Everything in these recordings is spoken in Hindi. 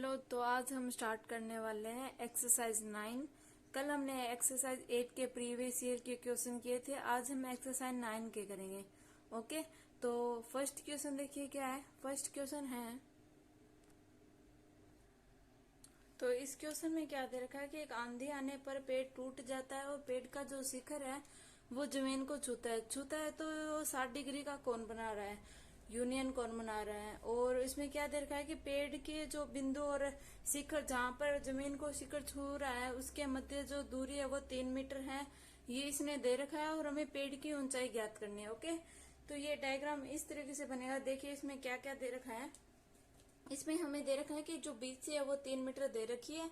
चलो तो आज हम स्टार्ट करने वाले हैं एक्सरसाइज 9। कल हमने एक्सरसाइज 8 के प्रीवियस ईयर के क्वेश्चन किए थे। आज हम एक्सरसाइज 9 के करेंगे। ओके, तो फर्स्ट क्वेश्चन देखिए क्या है। फर्स्ट क्वेश्चन है, तो इस क्वेश्चन में क्या दे रखा है कि एक आंधी आने पर पेड़ टूट जाता है और पेड़ का जो शिखर है वो जमीन को छूता है तो 60 डिग्री का कोण बना रहा है, यूनियन कोण बना रहा है। और इसमें क्या दे रखा है कि पेड़ के जो बिंदु और शिखर जहां पर जमीन को शिखर छू रहा है उसके मध्य जो दूरी है वो 3 मीटर है, ये इसने दे रखा है और हमें पेड़ की ऊंचाई ज्ञात करनी है। ओके, तो ये डायग्राम इस तरीके से बनेगा। देखिए इसमें क्या क्या दे रखा है। इसमें हमें दे रखा है कि जो बीच से है वो 3 मीटर दे रखी है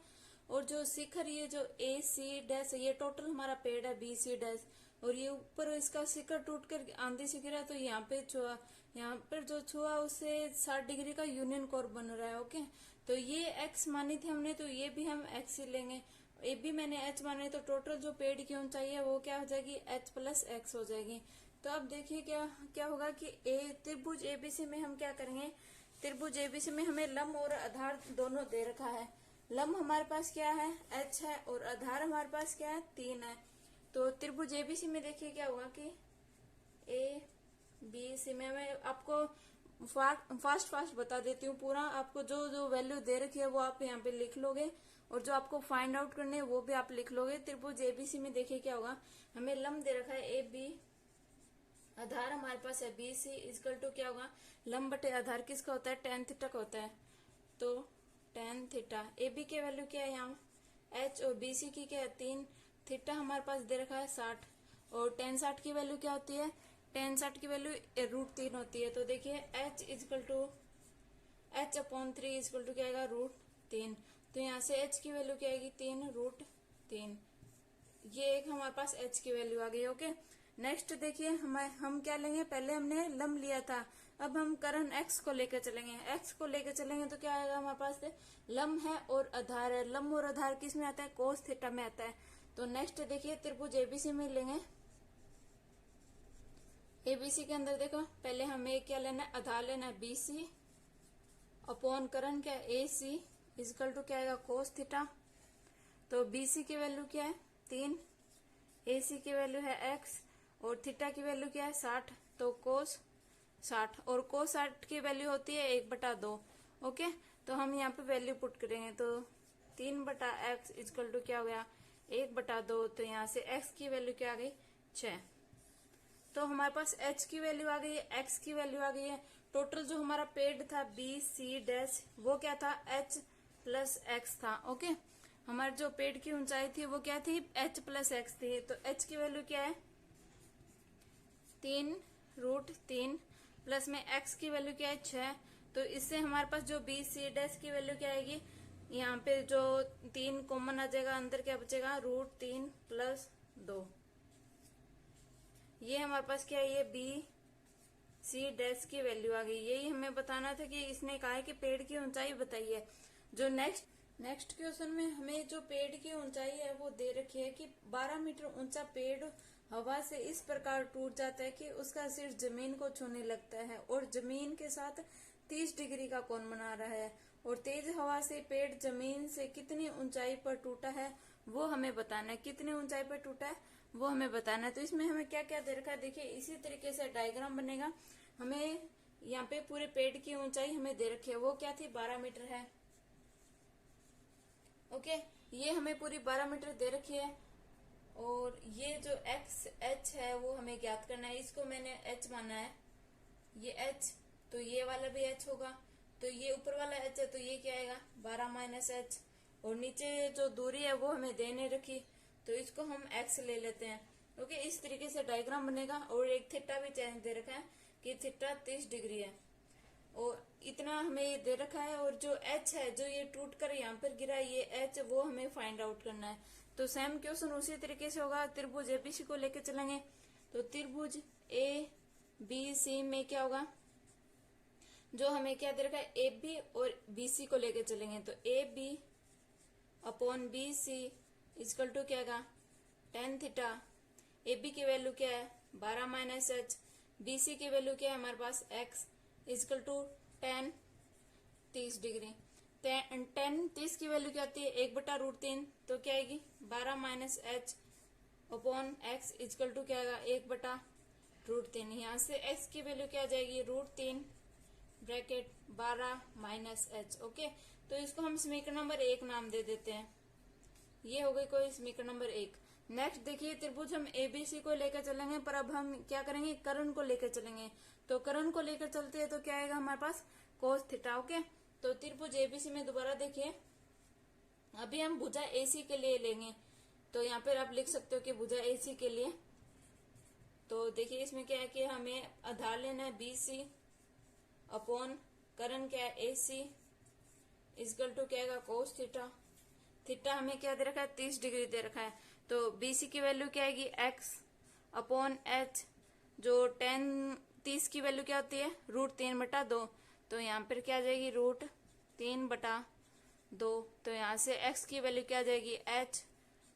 और जो शिखर ये जो ए सी डैश ये टोटल हमारा पेड़ है बी सी डैश, और ये ऊपर इसका शिखर टूट कर आंधी से गिरा तो यहाँ पे छुआ, यहाँ पर जो छुआ उससे 60 डिग्री का यूनियन कोण बन रहा है। ओके, तो ये एक्स मानी थी हमने, तो ये भी हम एक्स ही लेंगे। ए भी मैंने एच माने, तो टोटल जो पेड़ की ऊंचाई है वो क्या हो जाएगी, एच प्लस एक्स हो जाएगी। तो अब देखिए क्या क्या होगा कि त्रिभुज एबीसी में हम क्या करेंगे। त्रिभुज एबीसी में हमें लंब और आधार दोनों दे रखा है। लंब हमारे पास क्या है, एच है, और आधार हमारे पास क्या है, 3 है। तो त्रिभुज एबीसी में देखिए क्या होगा कि ए बी सी में मैं आपको फास्ट बता देती हूँ पूरा। आपको जो जो वैल्यू दे रखी है वो आप यहाँ पे लिख लोगे और जो आपको फाइंड आउट करने है वो भी आप लिख लोगे। त्रिभुज एबीसी में देखिए क्या होगा, हमें लंब दे रखा है ए बी, आधार हमारे पास है बी सी, इजकल टू क्या होगा, लंब बटे आधार किसका होता है, tan थीटा का होता है। तो tan थीटा, ए बी की वैल्यू क्या है यहाँ एच और बी सी की क्या है 3, थीटा हमारे पास दे रखा है 60, और tan 60 की वैल्यू क्या होती है, tan 60 की वैल्यू √3 होती है। तो देखिए h equal to h/3 equal to क्या आएगा, √3। तो यहाँ से h की वैल्यू क्या आएगी, 3√3। ये एक हमारे पास h की वैल्यू आ गई। ओके, नेक्स्ट देखिए हम क्या लेंगे, पहले हमने लंब लिया था, अब हम करण x को लेकर चलेंगे। x को लेकर चलेंगे तो क्या आएगा हमारे पास, लंब है और आधार है। लंब और आधार किस में आता है, कोस थीटा में आता है। तो नेक्स्ट देखिए त्रिभुज एबीसी में लेंगे। एबीसी के अंदर देखो पहले हमें क्या लेना है, आधार लेना है बीसी अपॉन करण क्या है ए सी, इजकल टू क्या आएगा, कोस थीटा। तो बीसी की वैल्यू क्या है 3, ए सी की वैल्यू है x और थीटा की वैल्यू क्या है 60, तो कोस 60, और कोस 60 की वैल्यू होती है 1/2। ओके, तो हम यहाँ पे वैल्यू पुट करेंगे तो 3/x इजकल टू क्या हो गया 1/2। तो यहाँ से x की वैल्यू क्या आ गई 6। तो हमारे पास h की वैल्यू आ गई है, x की वैल्यू आ गई है। टोटल जो हमारा पेड़ था बी सी डैश वो क्या था, h प्लस एक्स था। ओके, हमारे जो पेड़ की ऊंचाई थी वो क्या थी, h प्लस एक्स थी। तो h की वैल्यू क्या है 3√3 प्लस में x की वैल्यू क्या है 6। तो इससे हमारे पास जो बी सी डैश की वैल्यू क्या आएगी, यहाँ पे जो 3 कॉमन आ जाएगा, अंदर क्या बचेगा √3 प्लस 2। ये हमारे पास क्या है, ये बी सी डैश की वैल्यू आ गई। यही हमें बताना था कि इसने कहा है कि पेड़ की ऊंचाई बताइए। जो नेक्स्ट क्वेश्चन में हमें जो पेड़ की ऊंचाई है वो दे रखी है कि 12 मीटर ऊंचा पेड़ हवा से इस प्रकार टूट जाता है कि उसका सिर जमीन को छूने लगता है और जमीन के साथ 30 डिग्री का कोण बना रहा है, और तेज हवा से पेड़ जमीन से कितनी ऊंचाई पर टूटा है वो हमें बताना है। कितनी ऊंचाई पर टूटा है वो हमें बताना है। तो इसमें हमें क्या क्या दे रखा है, देखिए इसी तरीके से डायग्राम बनेगा। हमें यहाँ पे पूरे पेड़ की ऊंचाई हमें दे रखी है, वो क्या थी 12 मीटर है। ओके, ये हमें पूरी 12 मीटर दे रखी है, और ये जो एक्स एच है वो हमें ज्ञात करना है। इसको मैंने एच माना है, ये एच, तो ये वाला भी एच होगा। तो ये ऊपर वाला एच है तो ये क्या आएगा 12 माइनस एच, और नीचे जो दूरी है वो हमें दे नहीं रखी तो इसको हम एक्स ले लेते हैं। ओके, इस तरीके से डायग्राम बनेगा। और एक थीटा भी चेंज दे रखा है कि थीटा 30 डिग्री है, और इतना हमें ये दे रखा है। और जो h है जो ये टूट कर यहाँ पर गिरा है, ये h वो हमें फाइंड आउट करना है। तो सेम क्वेश्चन उसी तरीके से होगा। त्रिभुज एबीसी को लेकर चलेंगे। तो त्रिभुज ए बी सी में क्या होगा, जो हमें क्या दे रखा है ए बी और बी सी को लेकर चलेंगे। तो a b upon b c equal to क्या होगा tan थीटा। ए बी की वैल्यू क्या है 12 माइनस एच, बी सी की वैल्यू क्या है हमारे पास x equal to tan 30 degree. Tan 30 की वैल्यू क्या आती है 1/√3, तो क्या आएगी 12 minus h upon x equal to क्या आएगा 1/√3। यहाँ से एक्स की वैल्यू क्या आ जाएगी √3 ब्रैकेट 12 माइनस एच। ओके, तो इसको हम समीकरण नंबर 1 नाम दे देते हैं। ये हो गई कोई समीकरण नंबर 1। नेक्स्ट देखिए त्रिभुज हम एबीसी को लेकर चलेंगे, पर अब हम क्या करेंगे कर्ण को लेकर चलेंगे। तो कर्ण को लेकर चलते हैं तो क्या आएगा हमारे पास कोस थीटा। ओके, तो त्रिभुज एबीसी में दोबारा देखिए, अभी हम भुजा एसी के लिए लेंगे, तो यहाँ पर आप लिख सकते हो कि भुजा एसी के लिए। तो देखिए इसमें क्या है कि हमें आधार लेना है बीसी अपॉन कर्ण क्या है एसी इजकल टू क्या आएगा कोस थीटा। थीटा हमें क्या दे रखा है 30 डिग्री दे रखा है, तो बीसी की वैल्यू क्या आएगी एक्स अपॉन एच, जो 30 की वैल्यू क्या होती है √3/2, तो यहाँ पर क्या आ जाएगी √3/2। तो यहाँ से एक्स की वैल्यू क्या आ जाएगी एच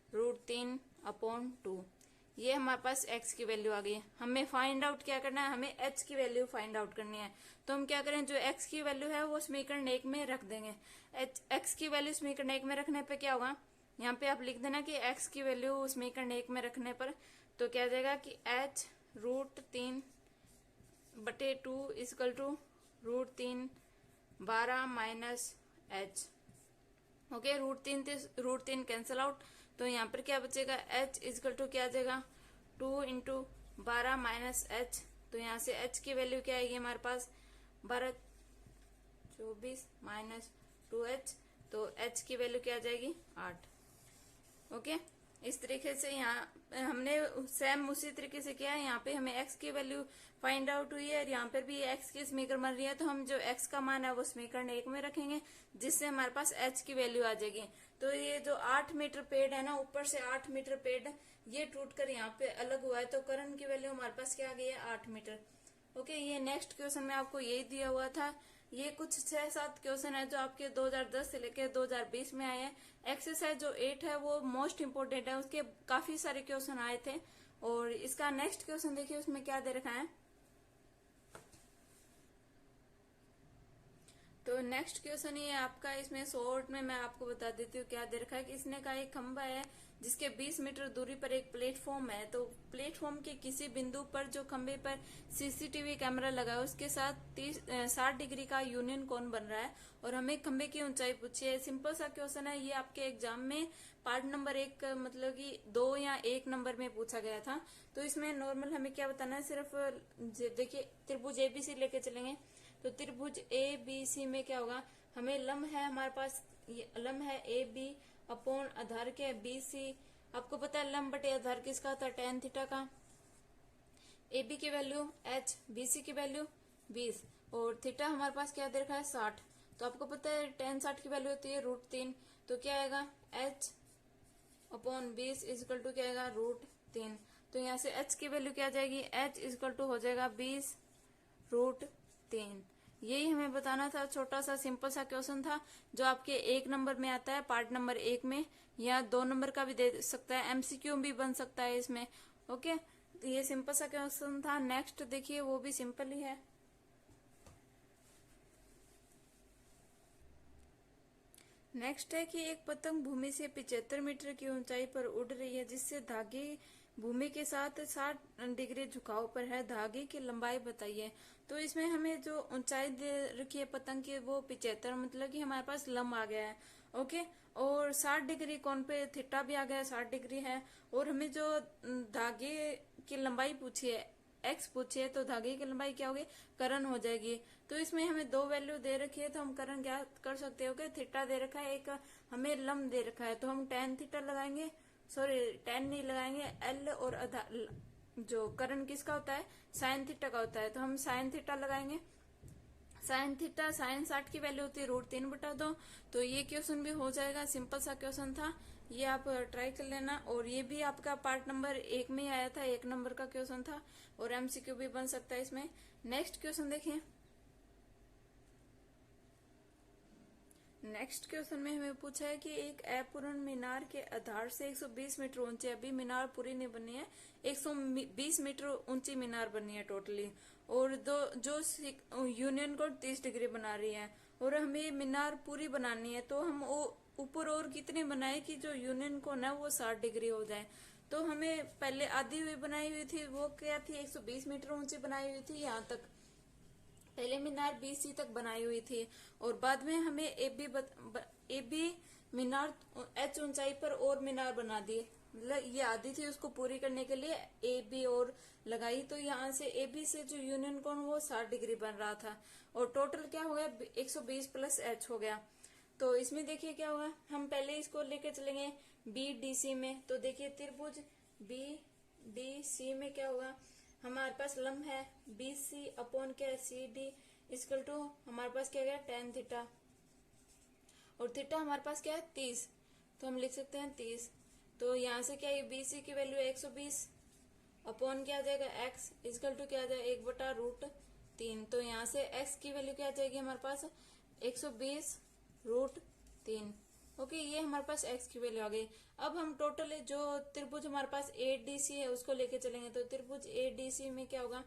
√3/2। ये हमारे पास एक्स की वैल्यू आ गई है। हमें फाइंड आउट क्या करना है, हमें एच की वैल्यू फाइंड आउट करनी है। तो हम क्या करें, जो एक्स की वैल्यू है वो समीकरण 1 में रख देंगे। एक्स की वैल्यू समीकरण 1 में रखने पे क्या होगा, यहाँ पे आप लिख देना कि एक्स की वैल्यू समीकरण 1 में रखने पर तो क्या आ जाएगा कि h √3/2 equal to √3 12 minus h. Okay, √3 cancel out, तो यहाँ पर क्या बचेगा h इजकल टू क्या आ जाएगा 2 × 12 माइनस एच। तो यहाँ से h की वैल्यू क्या आएगी हमारे पास 12 24 माइनस 2h, तो h की वैल्यू क्या आ जाएगी 8। ओके, इस तरीके से यहाँ हमने सेम उसी तरीके से किया है। यहाँ पे हमें x की वैल्यू फाइंड आउट हुई है और यहाँ पर भी x की समीकरण बन रही है, तो हम जो x का मान है वो समीकरण 1 में रखेंगे, जिससे हमारे पास h की वैल्यू आ जाएगी। तो ये जो 8 मीटर पेड़ है ना, ऊपर से 8 मीटर पेड़ ये टूटकर यहाँ पे अलग हुआ है, तो कर्ण की वैल्यू हमारे पास क्या आ गई है 8 मीटर। ओके, ये नेक्स्ट क्वेश्चन में आपको यही दिया हुआ था। ये कुछ 6-7 क्वेश्चन है जो आपके 2010 से लेकर 2020 में आए हैं। एक्सरसाइज जो 8 है वो मोस्ट इम्पोर्टेंट है, उसके काफी सारे क्वेश्चन आए थे। और इसका नेक्स्ट क्वेश्चन देखिए उसमें क्या दे रखा है। तो नेक्स्ट क्वेश्चन ये आपका, इसमें शॉर्ट में मैं आपको बता देती हूँ क्या दे रखा है कि इसने का एक खंबा है जिसके 20 मीटर दूरी पर एक प्लेटफॉर्म है। तो प्लेटफॉर्म के किसी बिंदु पर जो खंबे पर सीसीटीवी कैमरा लगा है उसके साथ 60 डिग्री का यूनियन कोण बन रहा है और हमें खंबे की ऊंचाई पूछी है। सिंपल सा क्वेश्चन है ये, आपके एग्जाम में पार्ट नंबर 1 मतलब कि 2 या 1 नंबर में पूछा गया था। तो इसमें नॉर्मल हमें क्या बताना है, सिर्फ देखिए त्रिभुज एबीसी लेके चलेंगे। तो त्रिभुज ए बी सी में क्या होगा, हमें लंब है हमारे पास, ये लंब है ए बी अपॉन आधार के बी सी। आपको पता है लंब बटे आधार किसका होता है tan थीटा का। ए बी की वैल्यू h, बी सी की वैल्यू 20 और थीटा हमारे पास क्या दे रखा है 60। तो आपको पता है tan 60 की वैल्यू होती है √3, तो क्या आएगा h अपॉन 20 इजकल टू क्या आएगा √3। तो यहाँ से h की वैल्यू क्या आ जाएगी, h इजकल टू हो जाएगा 20 √3। यही हमें बताना था, छोटा सा सिंपल सा क्वेश्चन था जो आपके 1 नंबर में आता है पार्ट नंबर 1 में, या 2 नंबर का भी दे सकता है, एमसीक्यू भी बन सकता है इसमें। ओके, तो ये सिंपल सा क्वेश्चन था। नेक्स्ट देखिए वो भी सिंपल ही है। नेक्स्ट है कि एक पतंग भूमि से 75 मीटर की ऊंचाई पर उड़ रही है, जिससे धागे भूमि के साथ 60 डिग्री झुकाव पर है। धागे की लंबाई बताइए। तो इसमें हमें जो ऊंचाई दे रखी है पतंग की वो 75, मतलब कि हमारे पास लंब आ गया है। ओके, और 60 डिग्री कोण पे थीटा भी आ गया है, 60 डिग्री है। और हमें जो धागे की लंबाई पूछी है एक्स पूछी है, तो धागे की लंबाई क्या होगी कर्ण हो जाएगी। तो इसमें हमें 2 वैल्यू दे रखी है, तो हम कर्ण क्या कर सकते हो, थीटा दे रखा है, एक हमें लंब दे रखा है, तो हम tan थीटा लगाएंगे, सॉरी tan नहीं लगाएंगे, एल और जो कर्ण किसका होता है sin थीटा का होता है, तो हम sin थीटा लगाएंगे। sin थीटा sin 60 की वैल्यू होती है √3/2। तो ये क्वेश्चन भी हो जाएगा, सिंपल सा क्वेश्चन था, ये आप ट्राई कर लेना। और ये भी आपका पार्ट नंबर 1 में आया था, 1 नंबर का क्वेश्चन था और एमसीक्यू भी बन सकता है इसमें। नेक्स्ट क्वेश्चन देखिए। नेक्स्ट क्वेश्चन में हमें पूछा है कि एक अपूर्ण मीनार के आधार से 120 मीटर ऊंची, अभी मीनार पूरी नहीं बनी है, 120 मीटर ऊंची मीनार बनी है टोटली, और जो यूनियन को 30 डिग्री बना रही है, और हमें मीनार पूरी बनानी है, तो हम ऊपर और कितनी बनाए कि जो यूनियन कोन है वो 60 डिग्री हो जाए। तो हमें पहले आधी हुई बनाई हुई थी, वो क्या थी, 120 मीटर ऊंची बनाई हुई थी, यहाँ तक पहले मीनार BC तक बनाई हुई थी। और बाद में हमें ए बी मीनार H ऊंचाई पर और मीनार बना दिए, मतलब ये आधी थी, उसको पूरी करने के लिए AB और लगाई। तो यहाँ से AB से जो यूनियन कोण वो 60 डिग्री बन रहा था, और टोटल क्या हो गया, 120 प्लस H हो गया। तो इसमें देखिए क्या होगा, हम पहले इसको लेके चलेंगे BDC में। तो देखिए त्रिभुज BDC में क्या होगा, हमारे पास लंब है BC अपॉन क्या है CD इक्वल टू हमारे पास क्या गया tan थीटा, और थीटा हमारे पास क्या है 30, तो हम लिख सकते हैं 30। तो यहाँ से क्या है, BC की वैल्यू 120 अपॉन क्या आ जाएगा x इक्वल टू क्या आ जाएगा 1/√3। तो यहाँ से x की वैल्यू क्या आ जाएगी हमारे पास 120√3। ओके, ये हमारे पास x की वैल्यू आ गई। अब हम टोटल जो त्रिभुज हमारे पास ADC है उसको लेके चलेंगे। तो त्रिभुज ADC में क्या होगा,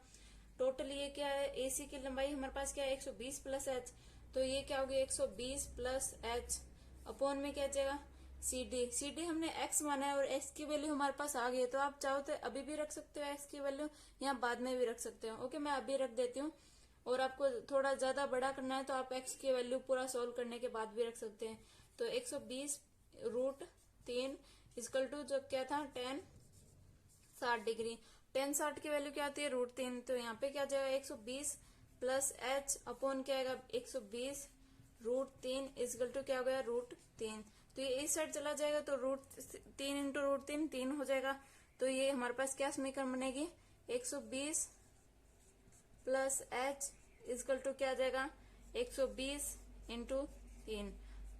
टोटल ये क्या है, AC की लंबाई हमारे पास क्या है 120 प्लस H, तो ये क्या हो गया 120 प्लस H अपॉन में क्या आ जाएगा CD हमने x माना है और x की वैल्यू हमारे पास आ गई है। तो आप चाहो तो अभी भी रख सकते हो x की वैल्यू, या बाद में भी रख सकते हो। ओके, मैं अभी रख देती हूँ, और आपको थोड़ा ज्यादा बड़ा करना है तो आप x की वैल्यू पूरा सोल्व करने के बाद भी रख सकते हैं। तो 120√3 इक्वल टू जो क्या था tan 60 डिग्री, tan 60 की वैल्यू क्या आती है √3। तो यहाँ पे क्या जाएगा 120 प्लस H अपॉन क्या आएगा 120√3 इक्वल टू क्या हो गया √3। तो ये इस साइड चला जाएगा तो √3 इंटू √3 3 हो जाएगा। तो ये हमारे पास क्या समीकरण बनेगी 120 प्लस H इक्वल टू क्या आ जाएगा 120 इंटू 3।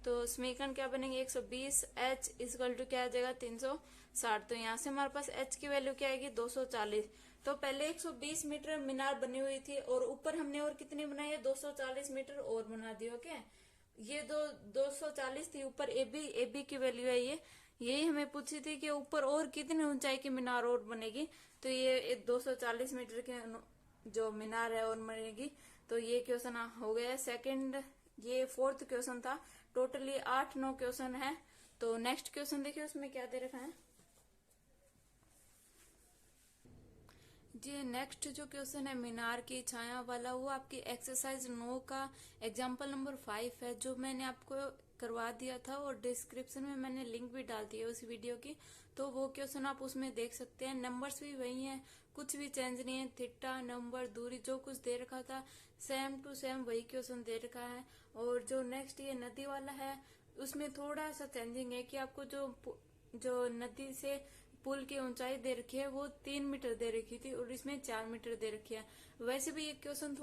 तो समीकरण क्या बनेंगे 120 H इक्वल टू क्या आ जाएगा 360। तो यहाँ से हमारे पास H की वैल्यू क्या आएगी 240। तो पहले 120 मीटर मीनार बनी हुई थी, और ऊपर हमने और कितनी बनाई है 240 मीटर और बना दी। ओके, ये 240 थी ऊपर AB की वैल्यू है, ये यही हमें पूछी थी कि ऊपर और कितनी ऊंचाई की मीनार और बनेगी। तो ये 240 मीटर के जो मीनार है और बनेगी। तो ये क्वेश्चन हो गया सेकंड, ये 4th क्वेश्चन था। टोटली 8-9 क्वेश्चन है। तो नेक्स्ट क्वेश्चन देखिए उसमें क्या दे रखा है जी। नेक्स्ट जो क्वेश्चन है मीनार की छाया वाला, वो आपकी एक्सरसाइज 9 का एग्जाम्पल नंबर 5 है, जो मैंने आपको करवा दिया था, और डिस्क्रिप्शन में मैंने लिंक भी डाल दी है उस वीडियो की। तो वो क्वेश्चन आप उसमें देख सकते हैं। नंबर्स भी वही हैं, कुछ भी चेंज नहीं है। थीटा, नंबर, दूरी जो कुछ दे रखा था सेम टू सेम वही क्वेश्चन दे रखा है। और जो नेक्स्ट ये नदी वाला है, उसमें थोड़ा सा चेंजिंग है कि आपको जो नदी से पुल की ऊंचाई दे रखी है वो 3 मीटर दे रखी थी, और इसमें 4 मीटर दे रखी है। वैसे भी ये क्वेश्चन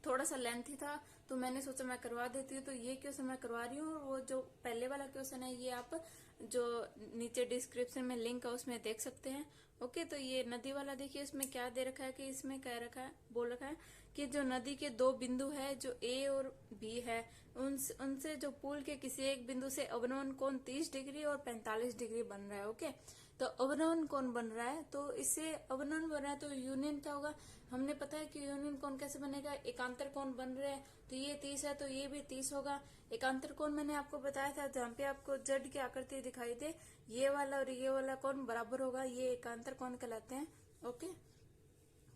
थोड़ा सा लेंथी था, तो मैंने सोचा मैं करवा देती हूँ। तो ये क्वेश्चन मैं करवा रही हूँ, और वो जो पहले वाला क्वेश्चन है ये आप जो नीचे डिस्क्रिप्शन में लिंक है उसमें देख सकते हैं। ओके, तो ये नदी वाला देखिए इसमें क्या दे रखा है कि इसमें क्या रखा है, बोल रखा है कि जो नदी के 2 बिंदु है जो A और B है, उनसे जो पुल के किसी एक बिंदु से अवनमन कोण 30 डिग्री और 45 डिग्री बन रहा है। ओके, तो अवनमन कोण बन रहा है, तो इससे अवनमन बन रहा है तो यूनियन क्या होगा, हमने पता है कि यूनियन कोण कैसे बनेगा, एकांतर कोण बन रहे हैं। तो ये 30 है तो ये भी 30 होगा। एकांतर कोण मैंने आपको बताया था, जहाँ पे आपको जेड की आकृति दिखाई दे, ये वाला और ये वाला कोण बराबर होगा, ये एकांतर कोण कहलाते हैं। ओके,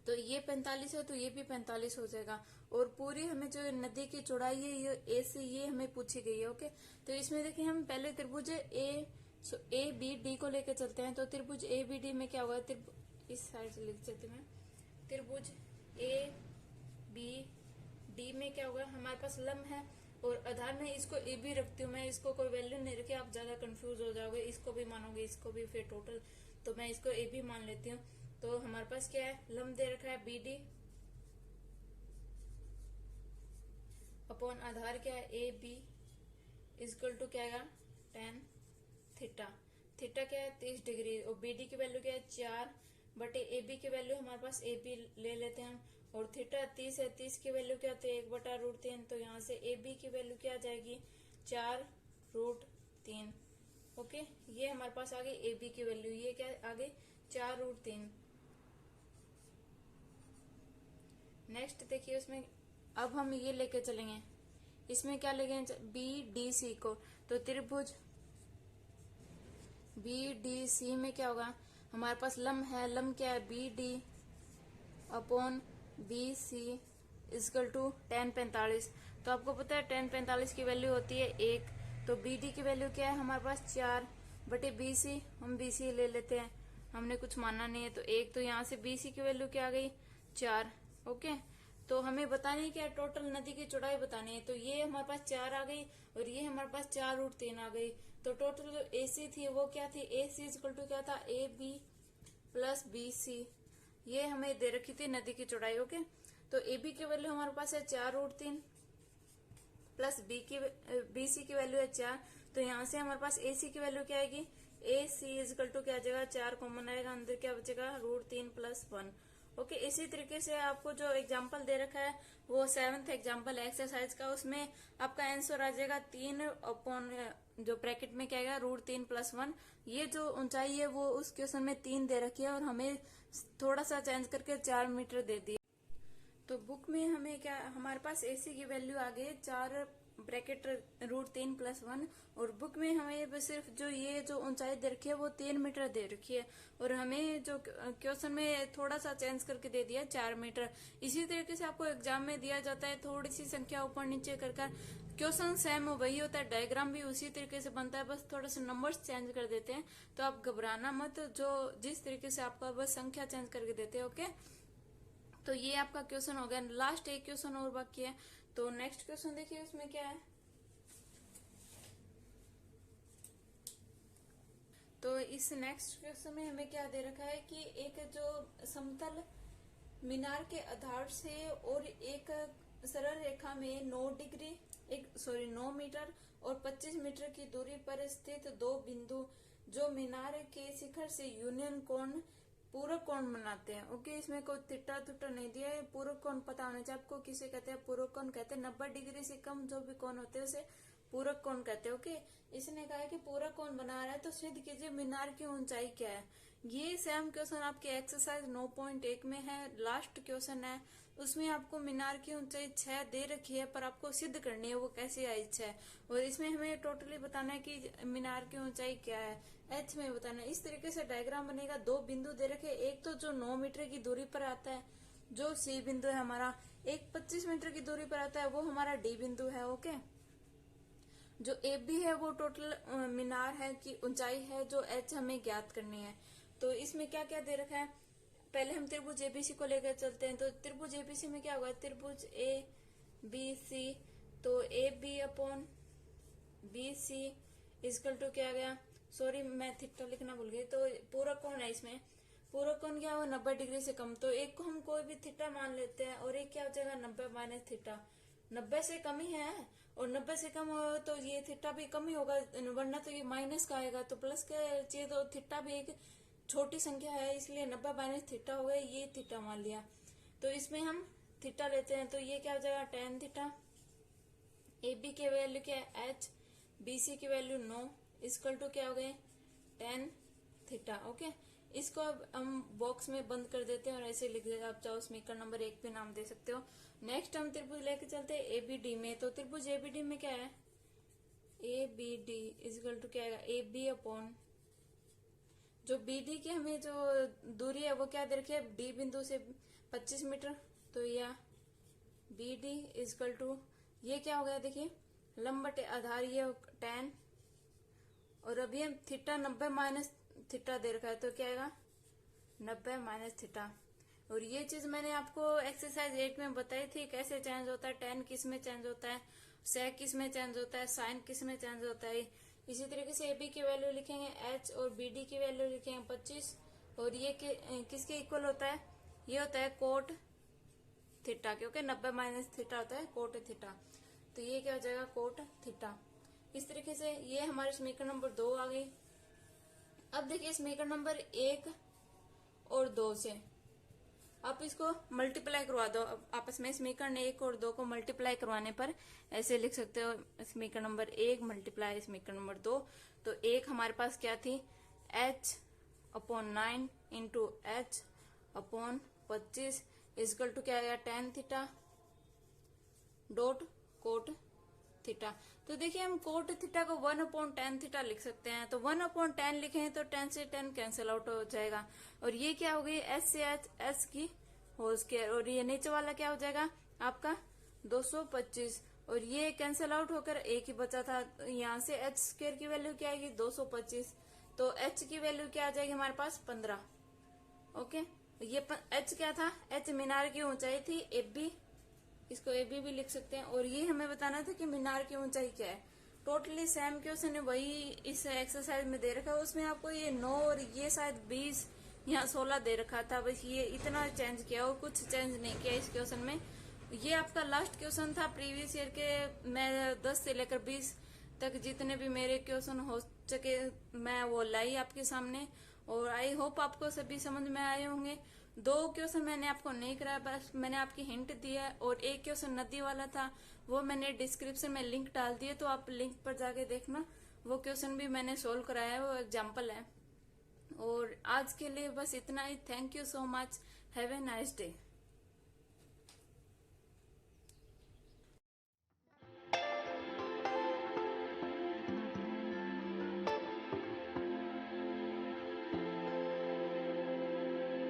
तो ये 45 है तो ये भी 45 हो जाएगा। और पूरी हमें जो नदी की चौड़ाई है ये ए से ये हमें पूछी गई है। ओके, तो इसमें देखिए हम पहले त्रिभुज ABD को लेकर चलते हैं। तो त्रिभुज ABD में क्या होगा, इस साइड से लिख देते हैं। त्रिभुज ABD में क्या होगा, हमारे पास लंब है और आधार में इसको AB रखती हूँ मैं, इसको कोई वैल्यू नहीं रखी, आप ज्यादा कंफ्यूज हो जाओगे, इसको भी मानोगे इसको भी, फिर टोटल, तो मैं इसको AB मान लेती हूँ। तो हमारे पास क्या है, लंब दे रखा है BD अपॉन आधार क्या है AB इक्वल टू क्या है tan थीटा। थीटा क्या है 30 डिग्री, और BD की वैल्यू क्या है 4/AB की वैल्यू हमारे पास AB ले लेते हैं हम, और थीटा 30 है, 30 की वैल्यू क्या होती है 1/√3। तो यहाँ से AB की वैल्यू क्या आ जाएगी 4√3। ओके, ये हमारे पास आ गई AB की वैल्यू, ये क्या आ गई 4√3। नेक्स्ट देखिए उसमें अब हम ये लेके चलेंगे, इसमें क्या लेंगे, बी डी सी को। तो त्रिभुज बी डी सी में क्या होगा, हमारे पास लंब है, लंब क्या है, b d upon b c equal to tan 45। तो आपको पता है tan 45 की वैल्यू होती है 1। तो बी डी की वैल्यू क्या है हमारे पास 4 बटे बी सी, हम बी सी ले लेते हैं, हमने कुछ माना नहीं है तो 1। तो यहाँ से बी सी की वैल्यू क्या आ गई, 4। ओके, तो हमें बतानी है क्या, टोटल नदी की चौड़ाई बतानी है। तो ये हमारे पास 4 आ गई और ये हमारे पास 4√3 आ गई। तो टोटल जो ए सी थी वो क्या थी, ए सी इजकल टू क्या था, a b plus b c. ये हमें दे रखी थी नदी की चौड़ाई। ओके, तो ए बी की वैल्यू हमारे पास है 4√3 प्लस बी सी की वैल्यू है 4। तो यहाँ से हमारे पास ए सी की वैल्यू क्या आएगी, ए सी इजकल टू क्या आ जाएगा, 4 कॉमन आएगा, अंदर क्या बचेगा, √3 प्लस 1। ओके, इसी तरीके से आपको जो एग्जाम्पल दे रखा है वो 7th एग्जाम्पल एक्सरसाइज का, उसमें आपका आंसर आ जाएगा 3 अपॉन जो ब्रैकेट में क्या आएगा, √3 प्लस 1। ये जो ऊंचाई है वो उस क्वेश्चन में 3 दे रखी है और हमें थोड़ा सा चेंज करके 4 मीटर दे दी। तो बुक में हमें क्या, हमारे पास एसी की वैल्यू आ गई 4 ब्रैकेट √3 प्लस 1, और बुक में हमें सिर्फ जो ये जो ऊंचाई दे रखी है वो 3 मीटर दे रखी है, और हमें जो क्वेश्चन में थोड़ा सा चेंज करके दे दिया 4 मीटर। इसी तरीके से आपको एग्जाम में दिया जाता है, थोड़ी सी संख्या ऊपर नीचे कर क्वेश्चन सेम वही होता है, डायग्राम भी उसी तरीके से बनता है, बस थोड़ा सा नंबर्स चेंज कर देते हैं। तो आप घबराना मत, जो जिस तरीके से आपका बस संख्या चेंज करके देते हैं। ओके, तो ये आपका क्वेश्चन हो गया। लास्ट एक क्वेश्चन और बाकी है, तो नेक्स्ट क्वेश्चन देखिए उसमें क्या है। तो इस नेक्स्ट क्वेश्चन में हमें क्या दे रखा है कि एक जो समतल मीनार के आधार से और एक सरल रेखा में 9 मीटर और 25 मीटर की दूरी पर स्थित दो बिंदु जो मीनार के शिखर से यूनियन कोण पूरक कोण बनाते हैं। ओके, इसमें कोई थीटा थुटा नहीं दिया है, पूरक कोण पता होना चाहिए आपको। किसे कहते हैं, पूरक कोण कहते हैं। 90 डिग्री से कम जो भी कोण होते हैं उसे पूरक कोण कहते हैं। ओके, इसने कहा है कि पूरक कोण बना रहा है तो सिद्ध कीजिए मीनार की ऊंचाई क्या है। ये सेम क्वेश्चन आपके एक्सरसाइज 9.1 में है, लास्ट क्वेश्चन है। उसमें आपको मीनार की ऊंचाई 6 दे रखी है, पर आपको सिद्ध करनी है वो कैसे आई 6, और इसमें हमें टोटली बताना है कि मीनार की ऊंचाई क्या है, एच में बताना है। इस तरीके से डायग्राम बनेगा। दो बिंदु दे रखे, एक तो जो 9 मीटर की दूरी पर आता है जो सी बिंदु है हमारा, एक 25 मीटर की दूरी पर आता है वो हमारा डी बिंदु है। ओके, जो ए बी है वो टोटल मीनार है की ऊंचाई है, जो एच हमें ज्ञात करनी है। तो इसमें क्या क्या दे रखा है, पहले हम त्रिभुज एबीसी को लेकर चलते हैं। तो त्रिभुज एबीसी में क्या होगा, त्रिभुज ए बी सी, तो a b upon b c equal to क्या गया, सॉरी मैं थीटा लिखना भूल गई। तो पूरक कोण है, इसमें पूरक कोण क्या होगा, 90 डिग्री से कम। तो एक को हम कोई भी थीटा मान लेते हैं और एक क्या हो जाएगा 90 माइनस थीटा। 90 से कम ही है, और 90 से कम हो तो ये थीटा भी कम ही होगा, वरना तो ये माइनस का आएगा। तो प्लस का चाहिए, तो थीटा भी एक छोटी संख्या है, इसलिए 90 माइनस थीटा हो गया, ये थीटा मान लिया। तो इसमें हम थीटा लेते हैं, तो ये क्या हो जाएगा tan थीटा। ए बी की वैल्यू क्या है h, बी सी की वैल्यू 9 इक्वल टू क्या हो गए tan थीटा। ओके, इसको अब हम बॉक्स में बंद कर देते हैं और ऐसे लिख देते हैं। आप चाहो समीकरण नंबर 1 पे नाम दे सकते हो। नेक्स्ट हम त्रिभुज लेके चलते हैं एबीडी में। तो त्रिभुज एबीडी में क्या है, a b d equal to क्या आएगा, ए बी अपॉन जो बी डी की हमें जो दूरी है वो क्या दे रखी है, डी बिंदु से 25 मीटर। तो या बी डी इजकल टू ये क्या हो गया, देखिए लंब बटे आधार, ये tan, और अभी हम थीटा 90 माइनस थीटा दे रखा है, तो क्या आएगा 90 माइनस थीटा। और ये चीज मैंने आपको एक्सरसाइज 8 में बताई थी, कैसे चेंज होता है, tan किस में चेंज होता है, sec किस में चेंज होता है, sin किस में चेंज होता है। इसी तरीके से AB की वैल्यू लिखेंगे h और BD की वैल्यू लिखेंगे 25, और ये किसके इक्वल होता है, ये होता है कोट थीटा, क्योंकि 90 माइनस थीटा होता है कोट थीटा। तो ये क्या हो जाएगा कोट थीटा। इस तरीके से ये हमारे समीकरण नंबर 2 आ गई। अब देखिए समीकरण नंबर 1 और 2 से आप इसको मल्टीप्लाई करवा दो आपस में। समीकरण 1 और 2 को मल्टीप्लाई करवाने पर ऐसे लिख सकते हो, समीकरण नंबर 1 मल्टीप्लाई समीकरण नंबर 2। तो 1 हमारे पास क्या थी, h upon 9 into h upon 25 equal to क्या आया tan theta. Dot cot theta. तो देखिए हम कोट थीटा को 1/tan थीटा लिख सकते हैं। तो 1/tan लिखे तो 10 से 10 कैंसिल आउट हो जाएगा। और ये क्या हो गई, एच से एच की होल स्क्वायर। और ये नीचे वाला क्या हो जाएगा आपका 225। और ये कैंसिल आउट होकर एक ही बचा था। यहाँ से एच स्क्वायर की वैल्यू क्या आएगी 225। तो एच की वैल्यू क्या आ जाएगी हमारे पास 15। ओके, ये एच क्या था, एच मीनार की ऊंचाई थी AB, इसको AB भी लिख सकते हैं। और ये हमें बताना था कि मीनार की ऊंचाई क्या है। टोटली सेम क्वेश्चन है, वही इस एक्सरसाइज में दे रखा है। उसमें आपको ये 9 और ये शायद 20 यहाँ 16 दे रखा था। बस ये इतना चेंज किया और कुछ चेंज नहीं किया इस क्वेश्चन में। ये आपका लास्ट क्वेश्चन था प्रीवियस ईयर के। मैं 10 से लेकर 20 तक जितने भी मेरे क्वेश्चन हो सके मैं वो लाई आपके सामने। और आई होप आपको सभी समझ में आए होंगे। 2 क्वेश्चन मैंने आपको नहीं कराया, बस मैंने आपकी हिंट दी है। और एक क्वेश्चन नदी वाला था, वो मैंने डिस्क्रिप्शन में लिंक डाल दिए, तो आप लिंक पर जाके देखना। वो क्वेश्चन भी मैंने सोल्व कराया है, वो एग्जाम्पल है। और आज के लिए बस इतना ही। Thank you so much. Have a nice day.